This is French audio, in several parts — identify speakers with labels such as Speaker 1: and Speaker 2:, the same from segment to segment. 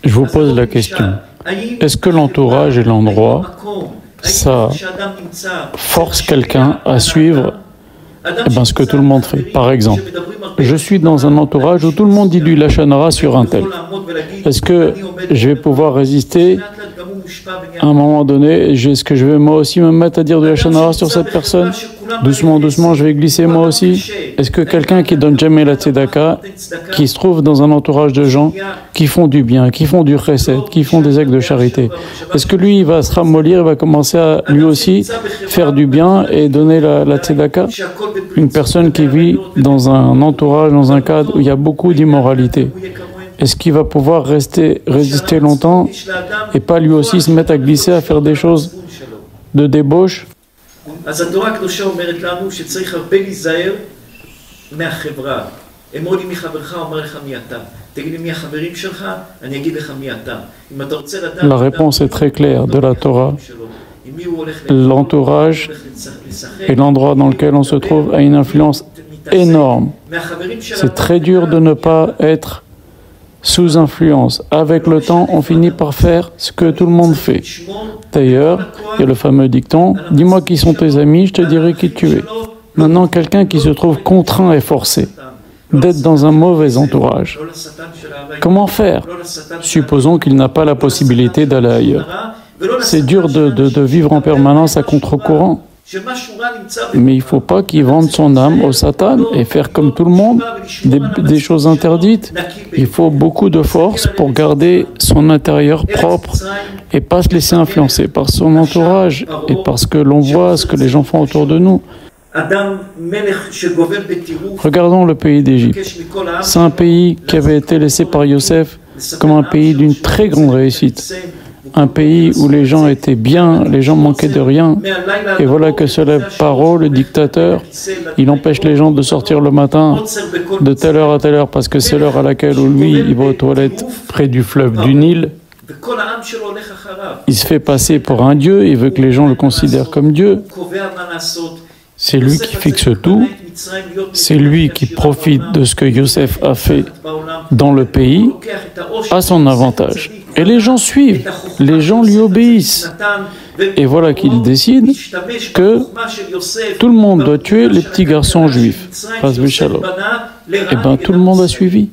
Speaker 1: Je vous pose la question, est-ce que l'entourage et l'endroit, ça force quelqu'un à suivre ce que tout le monde fait? Par exemple, je suis dans un entourage où tout le monde dit du lachon hara sur un tel. Est-ce que je vais pouvoir résister à un moment donné? Est-ce que je vais moi aussi me mettre à dire du lachon hara sur cette personne? Doucement, doucement, je vais glisser moi aussi. Est-ce que quelqu'un qui donne jamais la tzedaka, qui se trouve dans un entourage de gens qui font du bien, qui font du chesed, qui font des actes de charité, est-ce que lui, il va se ramollir, il va commencer à lui aussi faire du bien et donner la tzedaka? Une personne qui vit dans un entourage, dans un cadre où il y a beaucoup d'immoralité, est-ce qu'il va pouvoir résister longtemps et pas lui aussi se mettre à glisser, à faire des choses de débauche?
Speaker 2: אז התורה הקדושה אומרת לנו שצריך הרבה להיזהר מהחברה. אמור לי מי חברך, אומר לך מי אתה. תגיד לי מי החברים שלך, אני אגיד לך מי אתה. אם אתה רוצה לדעת...
Speaker 1: La réponse est très claire de la Torah. L'entourage et l'endroit dans lequel on se trouve a une influence énorme. C'est très dur de ne pas être sous influence. Avec le temps, on finit par faire ce que tout le monde fait. D'ailleurs, il y a le fameux dicton « Dis-moi qui sont tes amis, je te dirai qui tu es ». Maintenant, quelqu'un qui se trouve contraint et forcé d'être dans un mauvais entourage, comment faire? Supposons qu'il n'a pas la possibilité d'aller ailleurs. C'est dur de vivre en permanence à contre-courant. Mais il ne faut pas qu'il vende son âme au Satan et faire comme tout le monde, des choses interdites. Il faut beaucoup de force pour garder son intérieur propre et pas se laisser influencer par son entourage et par ce que l'on voit, ce que les gens font autour de nous. Regardons le pays d'Égypte. C'est un pays qui avait été laissé par Yosef comme un pays d'une très grande réussite. Un pays où les gens étaient bien, les gens manquaient de rien. Et voilà que se lève Paro, le dictateur. Il empêche les gens de sortir le matin de telle heure à telle heure parce que c'est l'heure à laquelle lui, il va aux toilettes près du fleuve du Nil. Il se fait passer pour un dieu, il veut que les gens le considèrent comme Dieu. C'est lui qui fixe tout. C'est lui qui profite de ce que Yosef a fait dans le pays à son avantage. Et les gens suivent, les gens lui obéissent. Et voilà qu'il décide que tout le monde doit tuer les petits garçons juifs. Et bien tout le monde a suivi.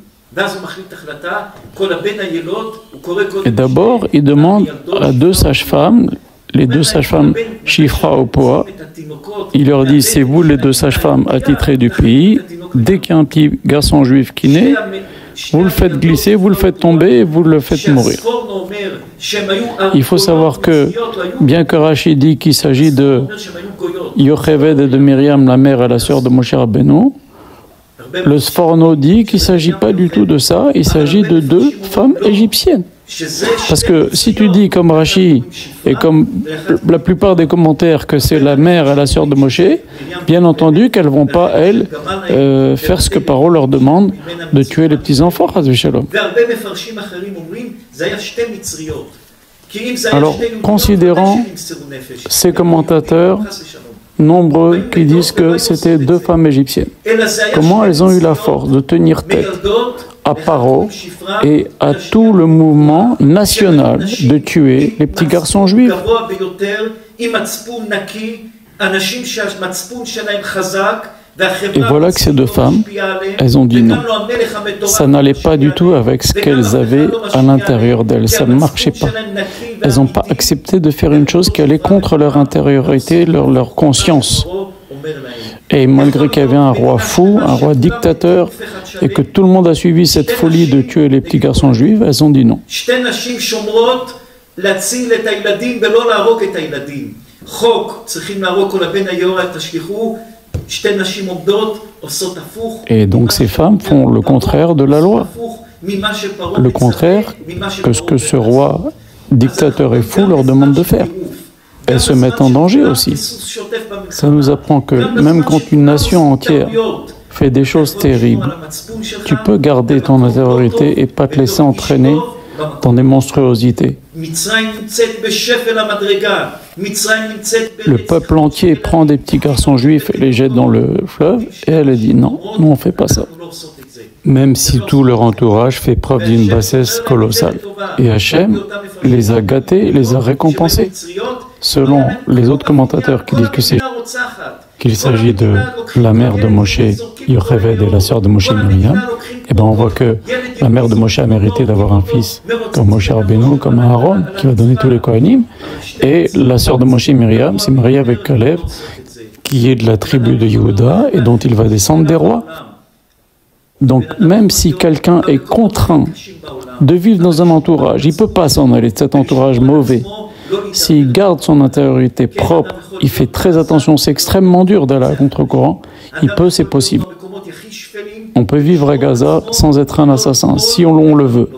Speaker 1: Et d'abord, il demande à deux sages-femmes, les deux sages-femmes Shifra au Poa, il leur dit, c'est vous les deux sages-femmes attitrées du pays, dès qu'il y a un petit garçon juif qui naît, vous le faites glisser, vous le faites tomber et vous le faites mourir. Il faut savoir que, bien que Rachid dit qu'il s'agit de Yocheved et de Myriam, la mère et la sœur de Moshe Rabbeinu, le Sforno dit qu'il ne s'agit pas du tout de ça, il s'agit de deux femmes égyptiennes. Parce que si tu dis comme Rashi et comme la plupart des commentaires que c'est la mère et la sœur de Moshe, bien entendu qu'elles ne vont pas, elles, faire ce que Paro leur demande de tuer les petits-enfants, Chas v'Shalom. Alors, considérant ces commentateurs nombreux qui disent que c'était deux femmes égyptiennes, comment elles ont eu la force de tenir tête à Paro et à tout le mouvement national de tuer les petits garçons juifs? Et voilà que ces deux femmes, elles ont dit non. Ça n'allait pas du tout avec ce qu'elles avaient à l'intérieur d'elles, ça ne marchait pas. Elles n'ont pas accepté de faire une chose qui allait contre leur intériorité, leur conscience. Et malgré qu'il y avait un roi fou, un roi dictateur, et que tout le monde a suivi cette folie de tuer les petits garçons juifs, elles ont dit non. Et donc ces femmes font le contraire de la loi, le contraire que ce que ce roi dictateur et fou leur demande de faire. Elles se mettent en danger aussi. Ça nous apprend que même quand une nation entière fait des choses terribles, tu peux garder ton intériorité et pas te laisser entraîner dans des monstruosités. Le peuple entier prend des petits garçons juifs et les jette dans le fleuve, et elle a dit non, nous on ne fait pas ça. même si tout leur entourage fait preuve d'une bassesse colossale. Et Hachem les a gâtés, les a récompensés. Selon les autres commentateurs qui disent qu'il s'agit de la mère de Moshe, Yocheved, et la sœur de Moshe, Myriam, et bien on voit que la mère de Moshe a mérité d'avoir un fils comme Moshe Rabbeinu, comme Aaron, qui va donner tous les Kohanim, et la sœur de Moshe, Myriam, s'est mariée avec Caleb, qui est de la tribu de Yehuda et dont il va descendre des rois. Donc même si quelqu'un est contraint de vivre dans un entourage, il ne peut pas s'en aller de cet entourage mauvais. S'il garde son intériorité propre, il fait très attention, c'est extrêmement dur d'aller à contre-courant, il peut, c'est possible. On peut vivre à Gaza sans être un assassin, si on le veut.